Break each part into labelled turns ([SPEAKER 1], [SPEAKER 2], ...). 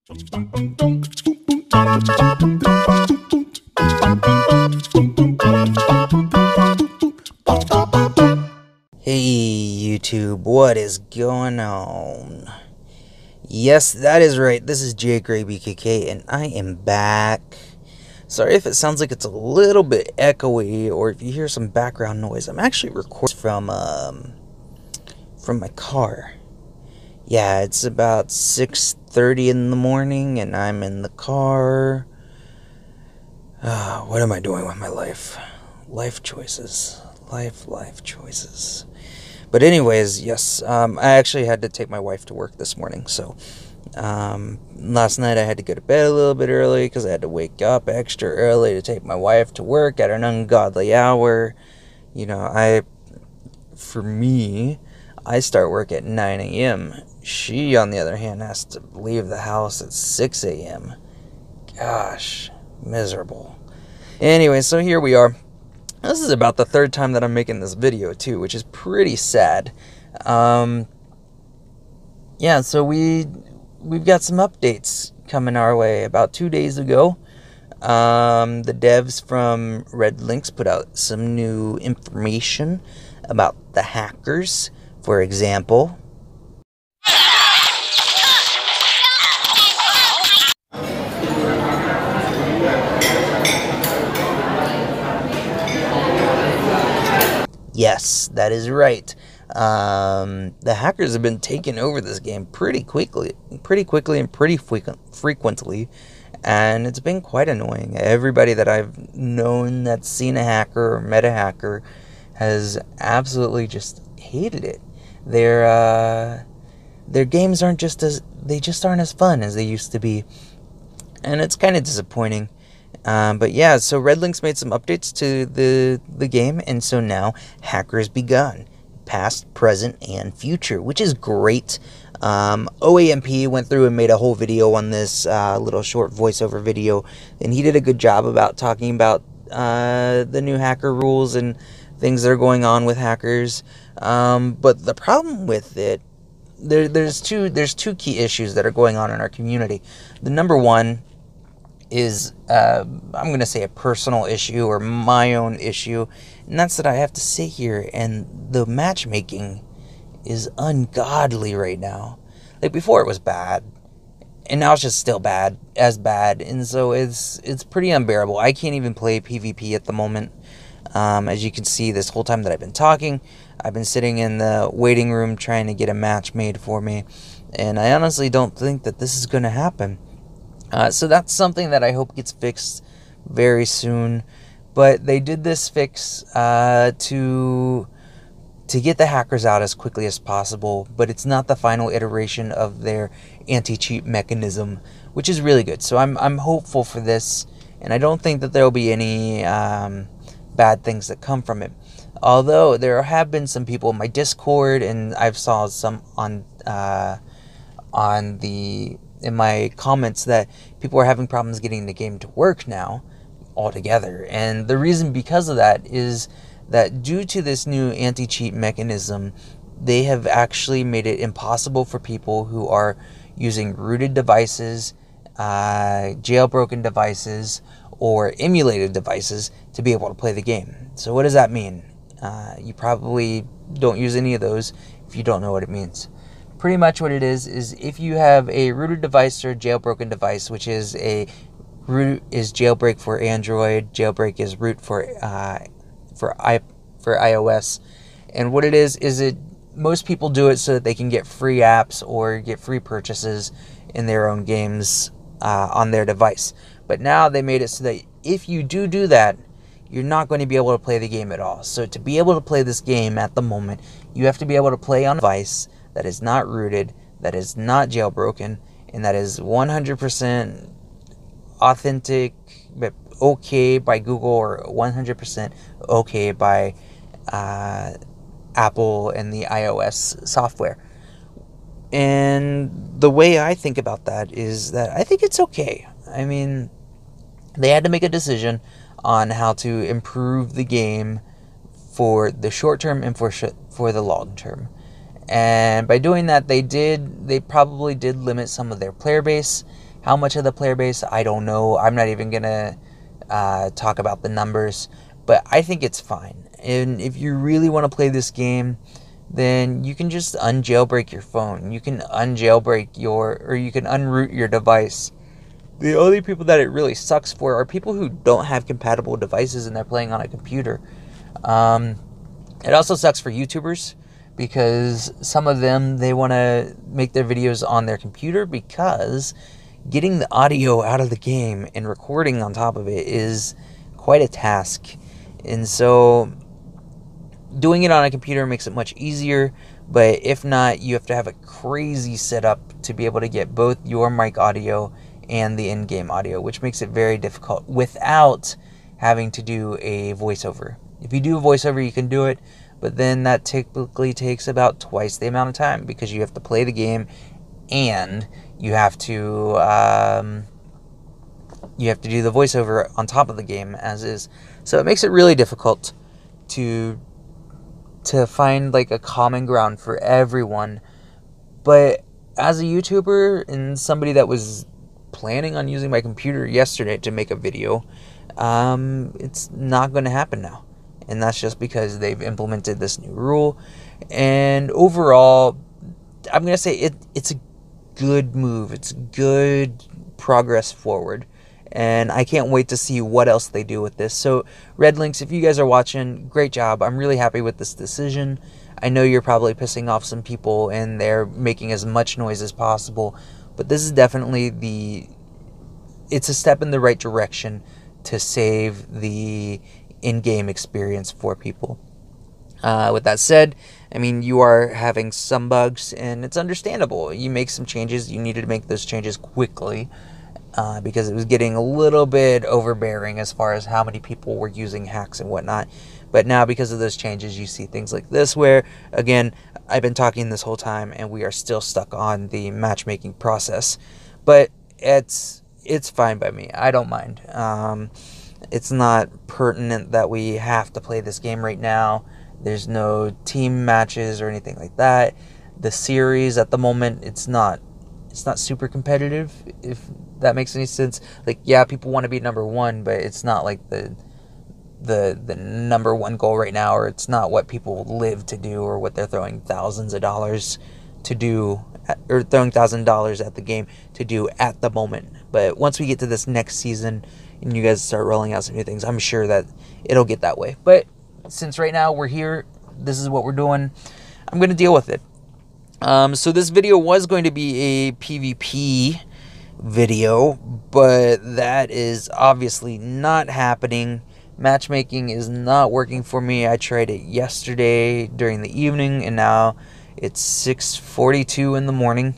[SPEAKER 1] Hey YouTube, what is going on? Yes, that is right. This is Jgraybkk and I am back. Sorry if it sounds like it's a little bit echoey or if you hear some background noise. I'm actually recording from my car. Yeah, it's about 6:30 in the morning and I'm in the car. What am I doing with my life? Life choices. Life choices. But anyways, yes, I actually had to take my wife to work this morning, so last night I had to go to bed a little bit early because I had to wake up extra early to take my wife to work at an ungodly hour. You know, for me, I start work at 9 a.m. She, on the other hand, has to leave the house at 6 a.m. Gosh, miserable. Anyway, so here we are. This is about the third time that I'm making this video, too, which is pretty sad. Yeah, so we've got some updates coming our way. About 2 days ago, the devs from Red Links put out some new information about the hackers. For example, yes, that is right. The hackers have been taking over this game pretty quickly and pretty frequently, and it's been quite annoying. Everybody that I've known that's seen a hacker or met a hacker has absolutely just hated it. Their games aren't just aren't as fun as they used to be, and it's kind of disappointing. But yeah, so Red Links made some updates to the game, and so now hackers begun, past, present, and future, which is great. OAMP went through and made a whole video on this little short voiceover video, and he did a good job about talking about the new hacker rules and things that are going on with hackers. But the problem with it, there's two key issues that are going on in our community. The number one is I'm going to say a personal issue or my own issue, and that's that I have to sit here and the matchmaking is ungodly right now. Like before it was bad, and now it's just still bad, and so it's pretty unbearable. I can't even play PvP at the moment. As you can see, this whole time that I've been talking, I've been sitting in the waiting room trying to get a match made for me, and I honestly don't think that this is going to happen. So that's something that I hope gets fixed very soon. But they did this fix to get the hackers out as quickly as possible. But it's not the final iteration of their anti-cheat mechanism, which is really good. So I'm hopeful for this, and I don't think that there will be any bad things that come from it. Although there have been some people in my Discord, and I've saw some in my comments that people are having problems getting the game to work now altogether. And the reason because of that is that due to this new anti-cheat mechanism, they have actually made it impossible for people who are using rooted devices, jailbroken devices, or emulated devices to be able to play the game. So what does that mean? You probably don't use any of those if you don't know what it means. Pretty much what it is if you have a rooted device or a jailbroken device, which is root is jailbreak for Android, jailbreak is root for iOS, and what it is most people do it so that they can get free apps or get free purchases in their own games on their device. But now they made it so that if you do that, you're not going to be able to play the game at all. So to be able to play this game at the moment, you have to be able to play on a device that is not rooted, that is not jailbroken, and that is 100% authentic, but okay by Google, or 100% okay by Apple and the iOS software. And the way I think about that is that I think it's okay. I mean, they had to make a decision on how to improve the game for the short term and for the long term. And by doing that, they probably did limit some of their player base. How much of the player base, I don't know. I'm not even going to talk about the numbers, but I think it's fine. And if you really want to play this game, then you can just unjailbreak your phone. You can unjailbreak or you can unroot your device. The only people that it really sucks for are people who don't have compatible devices and they're playing on a computer. It also sucks for YouTubers because some of them, they want to make their videos on their computer because getting the audio out of the game and recording on top of it is quite a task. And so doing it on a computer makes it much easier, but if not, you have to have a crazy setup to be able to get both your mic audio and the in-game audio, which makes it very difficult without having to do a voiceover. If you do a voiceover, you can do it, but then that typically takes about twice the amount of time because you have to play the game and you have to do the voiceover on top of the game as is. So it makes it really difficult to find like a common ground for everyone. But as a YouTuber and somebody that was planning on using my computer yesterday to make a video, it's not going to happen now. And that's just because they've implemented this new rule. And overall, I'm going to say it's a good move. It's good progress forward. And I can't wait to see what else they do with this. So, Red Links, if you guys are watching, great job. I'm really happy with this decision. I know you're probably pissing off some people and they're making as much noise as possible. But this is definitely it's a step in the right direction to save the in-game experience for people. With that said, I mean, you are having some bugs, and it's understandable. You make some changes. You needed to make those changes quickly because it was getting a little bit overbearing as far as how many people were using hacks and whatnot. But now, because of those changes, you see things like this where, again, I've been talking this whole time, and we are still stuck on the matchmaking process. But it's fine by me. I don't mind. It's not pertinent that we have to play this game right now. There's no team matches or anything like that. The series at the moment, it's not super competitive, if that makes any sense. Like, yeah, people want to be number one, but it's not like the number one goal right now, or it's not what people live to do, or what they're throwing thousands of dollars to do, or throwing $1,000 at the game to do at the moment. But once we get to this next season and you guys start rolling out some new things, I'm sure that it'll get that way. But since right now we're here, this is what we're doing, I'm going to deal with it. So this video was going to be a PvP video, but that is obviously not happening. Matchmaking is not working for me. I tried it yesterday during the evening, and now it's 6:42 in the morning,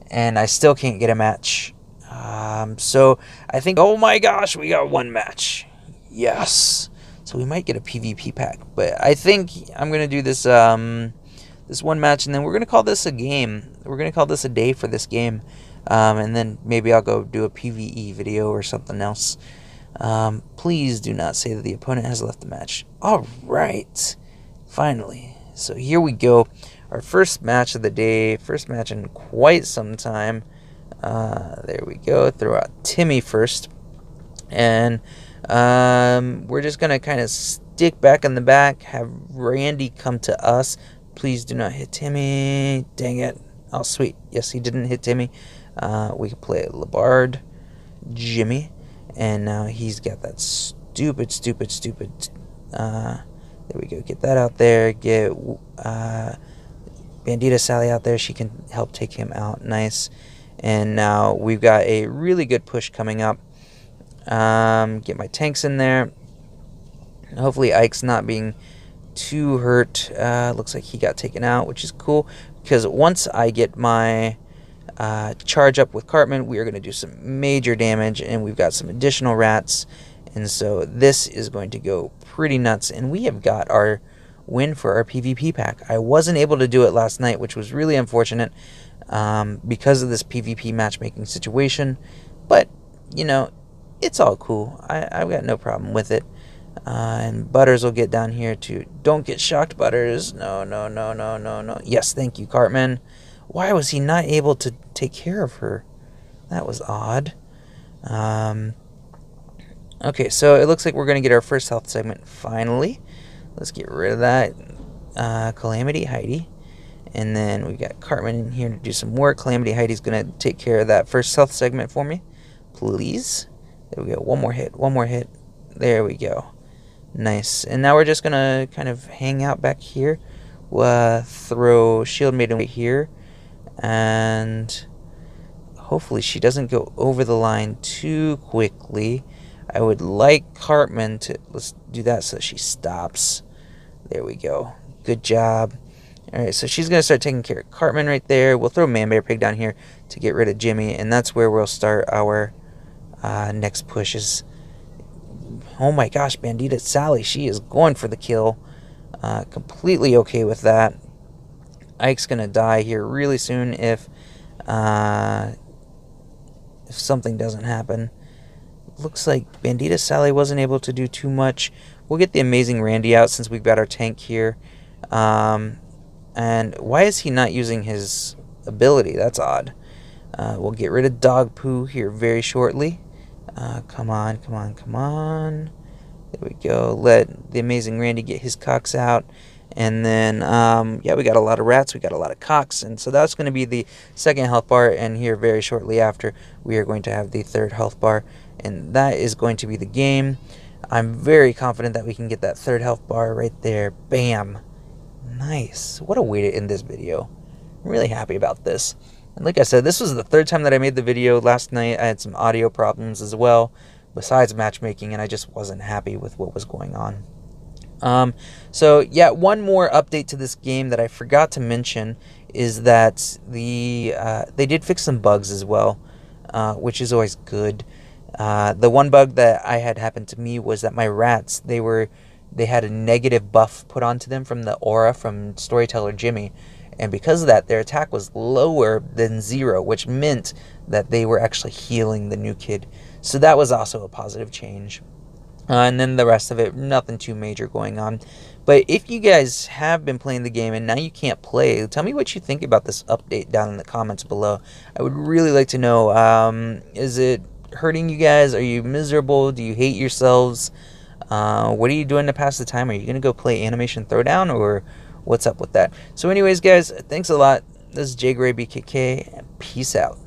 [SPEAKER 1] and I still can't get a match. So I think, oh my gosh, we got one match. Yes. So we might get a PvP pack, but I think I'm going to do this this one match, and then we're going to call this a game. We're going to call this a day for this game, and then maybe I'll go do a PvE video or something else. Please do not say that the opponent has left the match. All right, finally. So here we go. Our first match of the day, first match in quite some time. There we go. Throw out Timmy first, and we're just going to kind of stick back in the back, have Randy come to us. Please do not hit Timmy. Dang it. Oh, sweet. Yes, he didn't hit Timmy. We can play Labard, Jimmy, and now he's got that stupid. There we go. Get that out there. Get Bandita Sally out there. She can help take him out. Nice. And now we've got a really good push coming up. Get my tanks in there. Hopefully Ike's not being too hurt. Looks like he got taken out, which is cool, because once I get my charge up with Cartman, we are going to do some major damage, and we've got some additional rats, and so this is going to go pretty nuts. And we have got our win for our PvP pack. I wasn't able to do it last night, which was really unfortunate because of this PvP matchmaking situation, but you know, it's all cool. I've got no problem with it. And Butters will get down here too. Don't get shocked, Butters. No. Yes, thank you, Cartman. Why was he not able to take care of her? That was odd. Okay, so it looks like we're going to get our first health segment finally. Let's get rid of that. Calamity Heidi. And then we got Cartman in here to do some work. Calamity Heidi's going to take care of that first health segment for me. Please. There we go. One more hit. One more hit. There we go. Nice. And now we're just going to kind of hang out back here. Throw Shield Maiden right here. And hopefully she doesn't go over the line too quickly. I would like Cartman to... Let's do that so she stops. There we go. Good job. Alright, so she's going to start taking care of Cartman right there. We'll throw Man Bear Pig down here to get rid of Jimmy. And that's where we'll start our next pushes. Oh my gosh, Bandita Sally. She is going for the kill. Completely okay with that. Ike's going to die here really soon if something doesn't happen. Looks like Bandita Sally wasn't able to do too much. We'll get the Amazing Randy out since we've got our tank here. And why is he not using his ability? That's odd. We'll get rid of Dog Poo here very shortly. Come on, come on, come on. There we go. Let the Amazing Randy get his cocks out. And then, yeah, we got a lot of rats. We got a lot of cocks. And so that's going to be the second health bar. And here very shortly after, we are going to have the third health bar. And that is going to be the game. I'm very confident that we can get that third health bar right there. Bam. Nice. What a way to end this video. I'm really happy about this. And like I said, this was the third time that I made the video. Last night I had some audio problems as well, besides matchmaking, and I just wasn't happy with what was going on. So yeah, one more update to this game that I forgot to mention is that they did fix some bugs as well, which is always good. The one bug that I had happened to me was that my rats, they had a negative buff put onto them from the aura from Storyteller Jimmy. And because of that, their attack was lower than 0, which meant that they were actually healing the new kid. So that was also a positive change. And then the rest of it, nothing too major going on. But if you guys have been playing the game and now you can't play, tell me what you think about this update down in the comments below. I would really like to know, is it hurting you guys? Are you miserable? Do you hate yourselves? What are you doing to pass the time? Are you going to go play Animation Throwdown, or what's up with that? So anyways, guys, thanks a lot. This is Jgraybkk, and peace out.